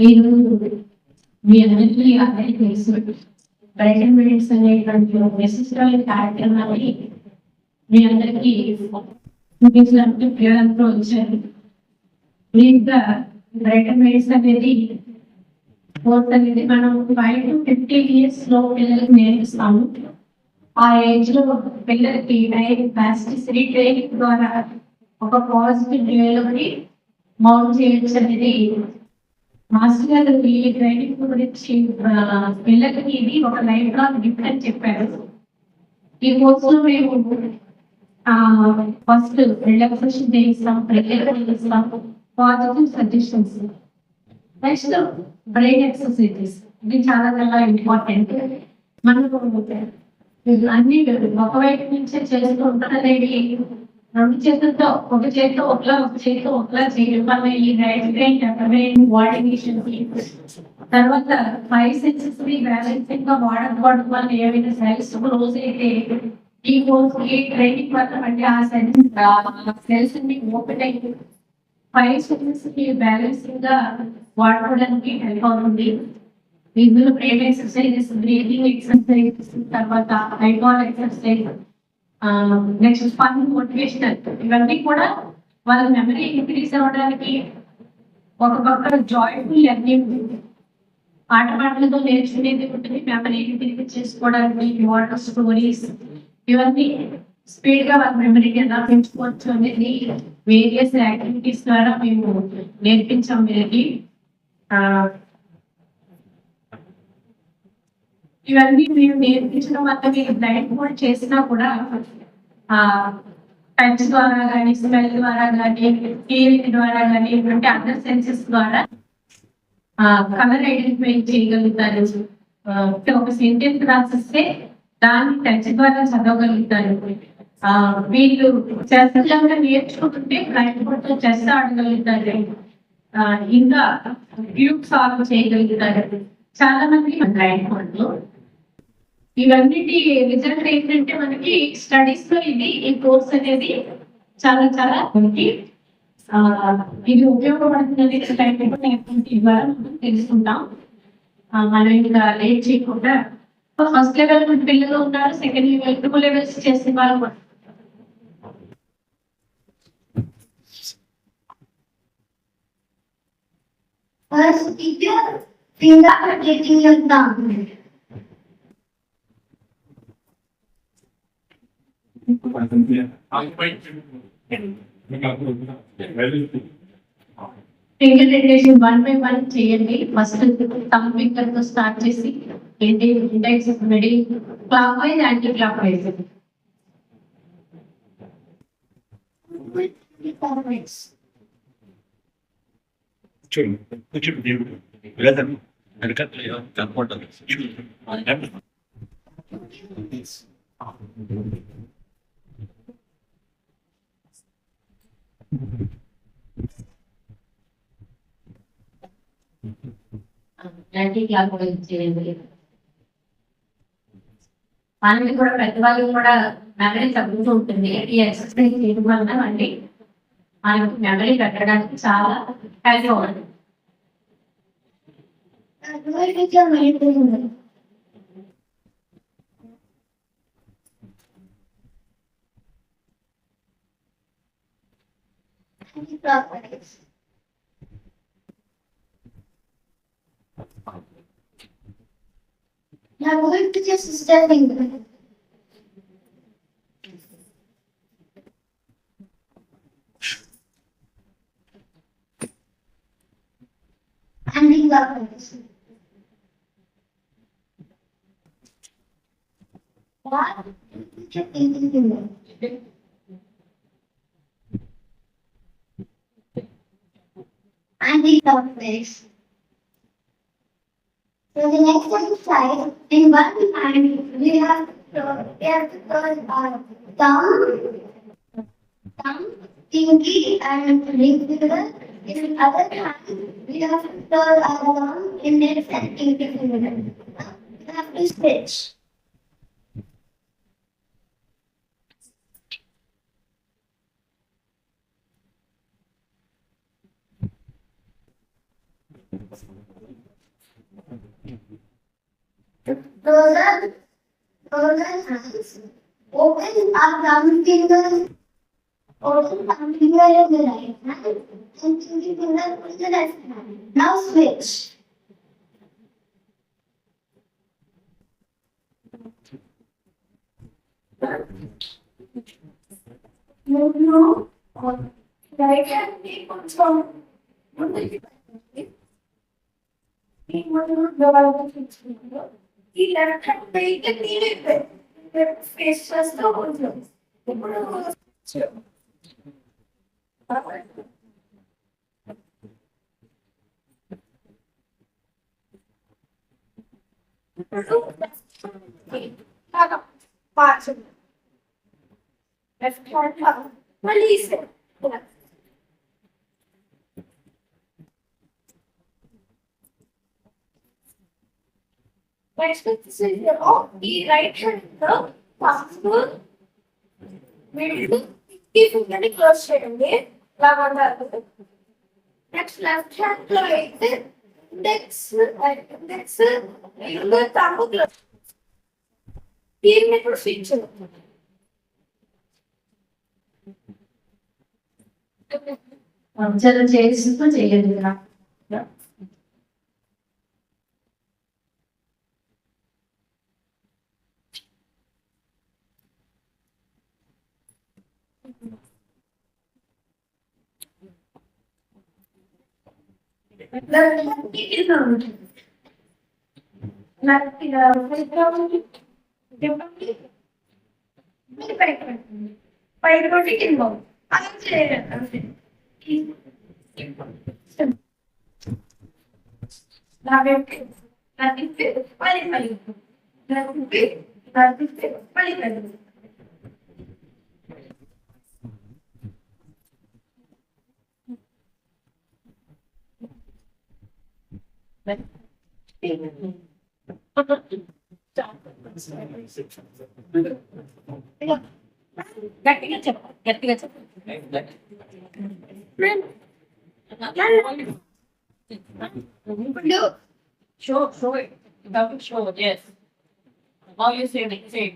ఈరోజు మీ అందరికీ తెలుసు బ్రైడల్ మినిట్స్ అనేటువంటి విశిష్టమైన కార్యక్రమాన్ని మీ అందరికీ చూపించినట్టు ప్రేరణతో వచ్చారు. ఇంకా బ్రైడల్ మినిట్స్ అనేది కోర్స్ అనేది మనం 5 to 15 years లో పిల్లలకి నేర్పిస్తాము. ఆ ఏజ్ లో పిల్లలకి ప్లాస్టిసిటీ ట్రైనింగ్ ద్వారా ఒక పాజిటివ్ వేలోకి మౌల్డ్ చేయొచ్చు అనేది మాస్టర్ గారు ఈ ట్రైనింగ్ గురించి పిల్లలకి ఇది ఒక లైఫ్ లాంగ్ గిఫ్ట్ అని చెప్పారు. ఈ కోర్సులో మేము ఫస్ట్ రిలాక్సేషన్ చేయిస్తాం, చేయిస్తాం, positive suggestions, next brain exercises. ఇది చాలా చాలా ఇంపార్టెంట్. మనకు అన్ని ఒకవైపు నుంచే చేస్తూ ఉంటారనేది రెండు చేతులతో ఒక చేతితో ఒకలా ఒక చేతితో ఒకలా చేయడం వల్ల ఈ right brain left brain coordination తర్వాత 5 సెన్సెస్ ని బ్యాలెన్సింగ్ గా వాడకపోవడం వల్ల ఏమైనా సెల్స్ క్లోజ్ అయితే ఈ కోర్స్ ఈ ట్రైనింగ్ వల్ల అంటే ఆ సెల్స్ ని ఓపెన్ అయ్యి 5 సెన్సెస్ ని బ్యాలెన్సింగ్ గా వాడుకోవడానికి హెల్ప్ అవుతుంది. ఇందులో బ్రెయిన్ ఎక్సర్సైజెస్, బ్రీతింగ్ ఎక్సర్సైజెస్, తర్వాత eyeball exercise, next fun, motivational, ఇవన్నీ కూడా వాళ్ళ మెమరీ ఇంక్రీజ్ అవ్వడానికి ఒక పక్కన జాయ్ఫుల్ లెర్నింగ్ ఆట పాటలతో నేర్చుకునేది ఉంటుంది. మెమరీ ఇంక్రీజ్ చేసుకోవడానికి వాటర్ స్టోరీస్, ఇవన్నీ స్పీడ్ గా వాళ్ళ మెమరీని ఎలా పెంచుకోవచ్చు అనేది వేరియస్ యాక్టివిటీస్ ద్వారా మేము నేర్పించాం. వీరికి ఇవన్నీ మేము నేర్పించడం వల్ల మీరు బ్లైండ్ కూడా చేసినా కూడా టచ్ ద్వారా కానీ, స్మెల్ ద్వారా కానీ, హీరింగ్ ద్వారా కానీ, అంటే అదర్ సెన్సెస్ ద్వారా కలర్ ఐడెంటిఫై చేయగలుగుతారు. ఒక సెంటెన్స్ రాసిస్తే దాన్ని టచ్ ద్వారా చదవగలుగుతారు. వీళ్ళు చెస్ నేర్చుకుంటుంటే బ్లైండ్ బోర్డ్ తో చెస్ ఆడగలుగుతారు. ఇంకా క్యూబ్ సాల్వ్ చేయగలుగుతారు. చాలా మంది బ్లైండ్ బోర్డ్ లో ఇవన్నిటి రిజల్ట్ ఏంటంటే మనకి స్టడీస్ లో ఈ కోర్స్ అనేది చాలా చాలా మనకి ఇది ఉపయోగపడుతుంది ద్వారా తెలుసుకుంటాం. మనం ఇంకా లేట్ చేయకుండా ఫస్ట్ లెవెల్ పిల్లలు ఉన్నారు, సెకండ్ లెవెల్ 2 లెవెల్స్ చేసే వాళ్ళు First, teacher, finger taking your thumb. Finger rotation 1 by 1 చేయండి. ఫస్ట్ థంబ్ ఫింగర్ తో స్టార్ట్ చేసి index, middle, clock wise, anti clock wise. Anti clock wise చేయండి. మనకి కూడా పెద్దవాళ్ళకి కూడా మెమరీ తగ్గుతూ ఉంటుంది. ఈ ఎక్సర్సైజ్ చేయడం వల్ల అంటే మనకి మెమరీ పెట్టడానికి చాలా హెల్ప్ అవుతుంది. Now going to just standing. Handing up. What? Handing up this. So the next exercise, in one hand, we have to turn our thumb, pinky, and ring finger. In the other hand, we have to turn our thumb, index, and pinky finger. We have to stitch. Those are hands. Open our thumb finger. Open thumb finger in the right hand and pinky finger in the left hand. Now switch. No. Right hand people from ఈ left hand పైకి నీళ్ళు face చేస్తూ ఉంటుంది ఇప్పుడు left hand మళ్ళీ next ఈ right hand తో middle ఈ ఫింగర్ ని క్లోజ్ చేయండి లాగా ఉండాలి. నెక్స్ట్ లెఫ్ట్ హ్యాండ్ లో అయితే ఇండెక్స్ థంబ్ క్లోజ్ దీన్ని ఇప్పుడు స్విచ్ చలో చేస్తూ చేయండి. గట్టిగా చెప్పు, గట్టిగా చెప్పు. Show it. You have to show it, yes. Now you say it. Say it.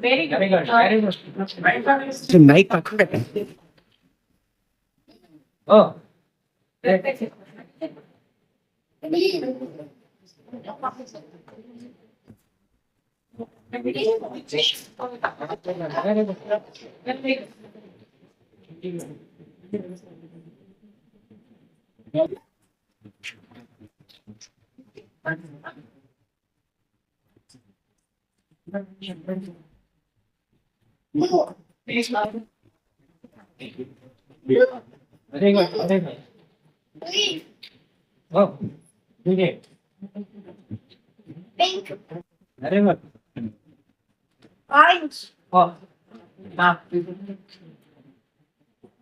Very good. Oh. Very good. Very good. Oh, you did. pink, Very good. orange, Oh, now.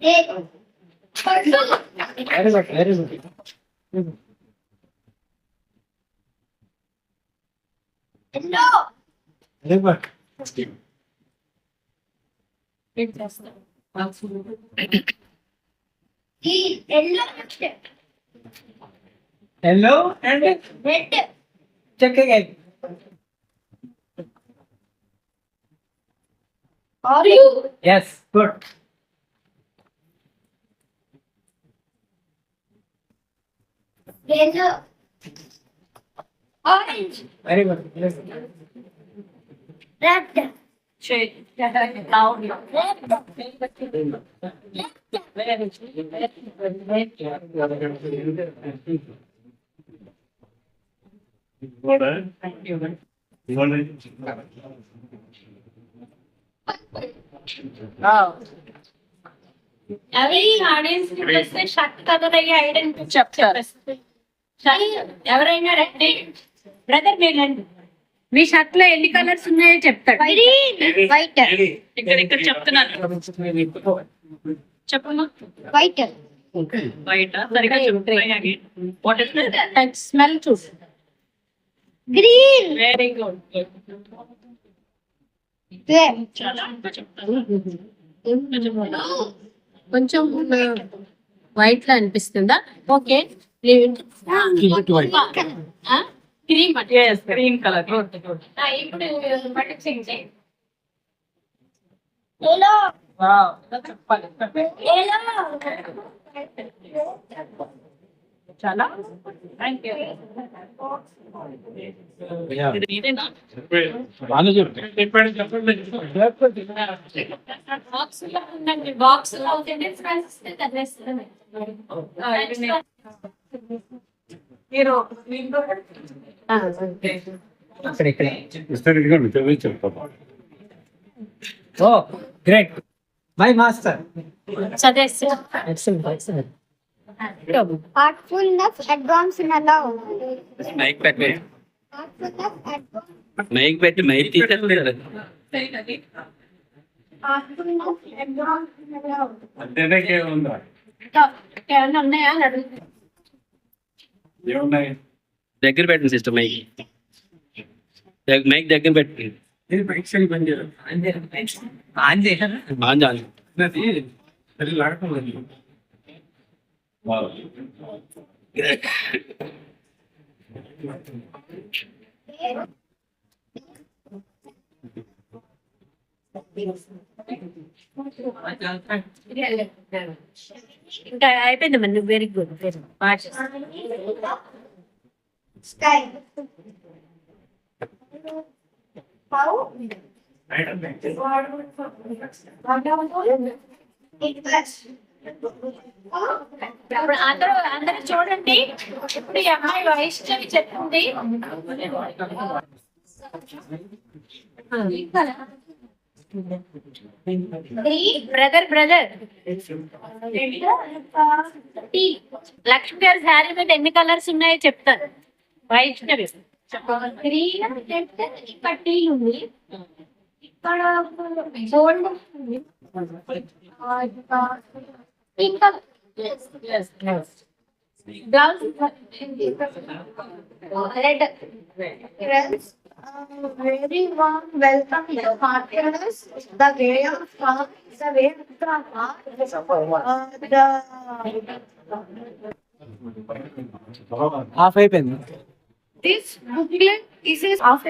red, purple, Very good. Very good. yellow, Very good. yellow, Hello and red, check again. orange, Yes, good. yellow, orange, Very good. Very good. red, Loud. every audience వస్తే shirt colour అయ్యి identity చెప్తారు. ఎవరైనా రండి brother మీరు రండి, మీ shirt లో ఎన్ని colours ఉన్నాయో చెప్తాడు. వైట్ ఇక్కడ చెప్తున్నాను. చెప్పమ్మా. White. బయట సరిగా చెప్పు. What is that? స్మెల్ చూడు. Green. Very good. Red. చాలా చెప్తాను. కొంచెం వైట్ లా అనిపిస్తుందా? ఓకే. Cream cream colour. ఇప్పుడు పట్టించండి. Yellow. చెప్పాలి. Yellow. చాలా థ్యాంక్ యూ. ఇదేనా బాక్స్ లో ఉందండి. బాక్స్ లో ఉంటే ఫ్రెండ్స్ తగ్గేస్తుంది. మీరు ఓ గ్రేట్ మై మాస్టర్. చదివేసి Heartfulness advance in allow. Mic పెట్టి Heartfulness advance. మైక్ పెట్టి మైక్ తీసేస్తారు. Heartfulness advance in allow. ఏమన్నా ఉన్నాయా అని అడుగుతుంది. దగ్గర పెట్టండి సిస్టర్ మైక్ మైక్ దగ్గర పెట్టండి. ఆన్ చేయాలి. ఇంకా అయిపోయింది మరి. Very good. వెరీ బాగా చేస్తాను. Sky. How? It was. ఇప్పుడు అందరూ చూడండి. ఇప్పుడు ఈ అమ్మాయి వైష్ణవి చెప్తుంది. బ్రదర్ లక్ష్మి గారి శారీ మీద ఎన్ని కలర్స్ ఉన్నాయో చెప్తాను. వైష్ణవి గ్రీన్ చెప్తే ఇక్కడ టీ ఉంది, ఇక్కడ గోల్డ్ ఉంది, ఇంకా blouse red. Friends, very warm welcome to Heartfulness. The way of heart, the way of the heart, half అయిపోయింది. this booklet is half.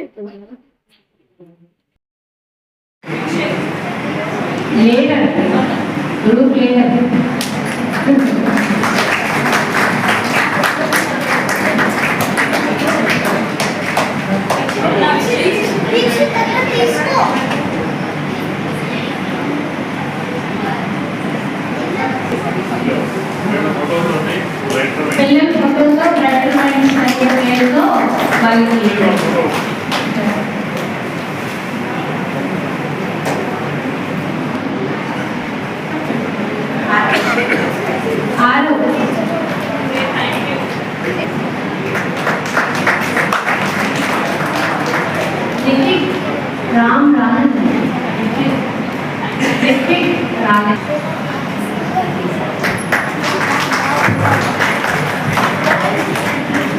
Leader group leader. పిల్లల ఫోటోతో బ్లడ్ మైండ్స్ పేరుతో వాళ్ళకి ఆరు రామ్ రాలేదు.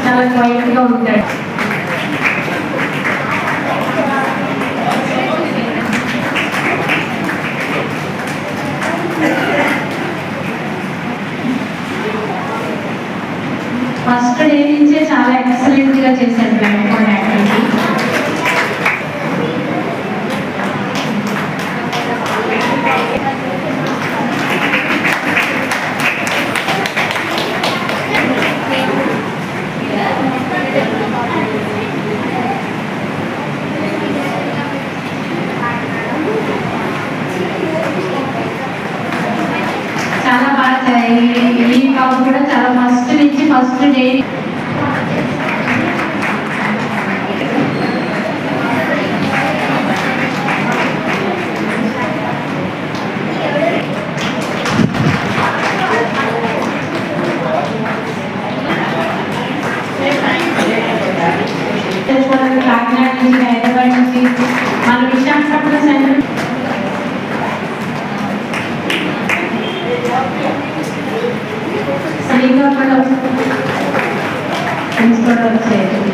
చాలా క్వైట్ గా ఉంటాడు. ఫస్ట్ డే నుంచే చాలా ఎక్సలెంట్ గా చేశాడు బ్యాక్ యాక్టివిటీ. చాలా బాగా ఈ బాబు కూడా చాలా ఫస్ట్ నుంచి ఫస్ట్ డే కాకినాడ నుంచి హైదరాబాద్ నుంచి మన విశాఖపట్నం సెంటర్ ఫ్రీగా కూడా తీసుకోవడం చేయదు.